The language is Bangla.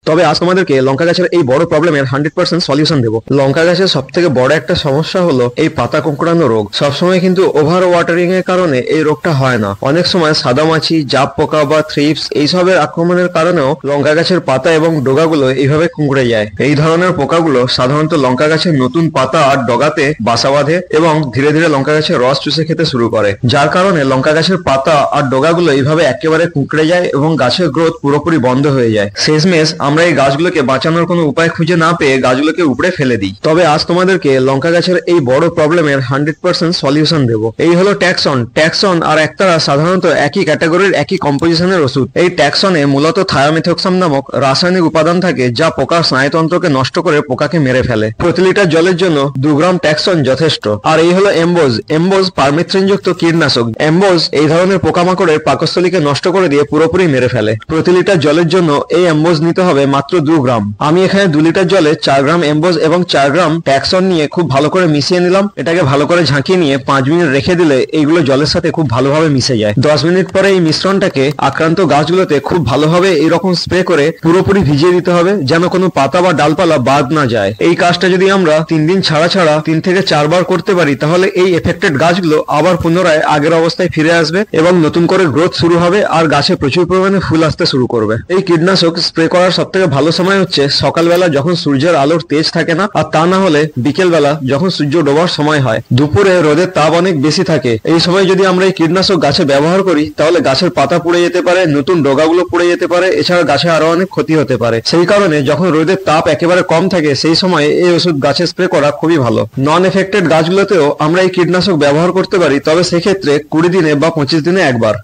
তবে আজ তোমাদেরকে লঙ্কা গাছের এই বড় প্রবলেমের 100% সলিউশন দেবো। লঙ্কা গাছের সব থেকে বড় একটা সমস্যা হলো এই পাতা কুঁকড়ানো রোগ। সবসময় কিন্তু ওভার ওয়াটারিং এর কারণে এই রোগটা হয় না, অনেক সময় সাদামাছি, জাপ পোকা বা থ্রিপস এইসবের আক্রমণের কারণেও লঙ্কা গাছের পাতা এবং ডগাগুলো এইভাবে কুঁকড়ে যায়। এই ধরনের পোকাগুলো সাধারণত লঙ্কা গাছের নতুন পাতা আর ডগাতে বাসা বাঁধে এবং ধীরে ধীরে লঙ্কা গাছের রস চুষে খেতে শুরু করে, যার কারণে লঙ্কা গাছের পাতা আর ডগাগুলো এইভাবে একেবারে কুঁকড়ে যায় এবং গাছের গ্রোথ পুরোপুরি বন্ধ হয়ে যায়। শেষমেশ আমরা এই গাছগুলোকে বাঁচানোর কোনো উপায় খুঁজে না পেয়ে গাছগুলোকে উপড়ে ফেলে দিই। তবে আজ তোমাদেরকে লঙ্কা গাছের এই বড় প্রবলেমের 100% সলিউশন দেবো। এই হলো ট্যাক্সন। ট্যাক্সন আর একতারা সাধারণত একই ক্যাটাগরির, একই কম্পোজিশনের ওষুধ। এই ট্যাক্সনে মূলত থায়োমিথক্সাম নামক রাসায়নিক উপাদান থাকে যা পোকার স্নায়ুতন্ত্রকে নষ্ট করে পোকাকে মেরে ফেলে। প্রতি লিটার জলের জন্য 2 গ্রাম ট্যাক্সন যথেষ্ট। আর এই হলো এমবোজ। এমবোজ পারমেথ্রিন যুক্ত কীটনাশক। এমবোজ এই ধরনের পোকামাকড়ের পাকস্থলীকে নষ্ট করে দিয়ে পুরোপুরি মেরে ফেলে। প্রতি লিটার জলের জন্য এই এমবোজ নিতে হবে মাত্র 2 গ্রাম। আমি এখানে 2 লিটার জলে 4 গ্রাম এমবোজ এবং 4 গ্রাম ট্যাক্সন নিয়ে খুব ভালো করে মিশিয়ে নিলাম। এটাকে ভালো করে ঝাঁকিয়ে নিয়ে 5 মিনিট রেখে দিলে এইগুলো জলের সাথে খুব ভালোভাবে মিশে যায়। 10 মিনিট পরে এই মিশ্রণটাকে আক্রান্ত গাছগুলোতে খুব ভালোভাবে এইরকম স্প্রে করে পুরোপুরি ভিজিয়ে দিতে হবে, যেন কোনো পাতা বা ডালপালা বাদ না যায়। এই কাজটা যদি আমরা 3 দিন ছাড়া ছাড়া 3 থেকে 4 বার করতে পারি, তাহলে এই এফেক্টেড গাছগুলো আবার পুনরায় আগের অবস্থায় ফিরে আসবে এবং নতুন করে গ্রোথ শুরু হবে আর গাছে প্রচুর পরিমাণে ফুল আসতে শুরু করবে। এই কীটনাশক স্প্রে করার সব থেকে ভালো সময় হচ্ছে সকালবেলা, যখন সূর্যের আলোর তেজ থাকে না, আর তা না হলে বিকেল বেলা যখন সূর্য ডোবার সময় হয়। দুপুরে রোদের তাপ অনেক বেশি থাকে। এই সময় যদি আমরা এই কীটনাশক গাছে ব্যবহার করি, তাহলে গাছের পাতা পুড়ে যেতে পারে, নতুন ডগাগুলো পুড়ে যেতে পারে, এছাড়া গাছে আরো অনেক ক্ষতি হতে পারে। সেই কারণে যখন রোদের তাপ একেবারে কম থাকে, সেই সময় এই ওষুধ গাছে স্প্রে করা খুবই ভালো। নন এফেক্টেড গাছগুলোতেও আমরা এই কীটনাশক ব্যবহার করতে পারি, তবে সেক্ষেত্রে 20 দিনে বা 25 দিনে একবার।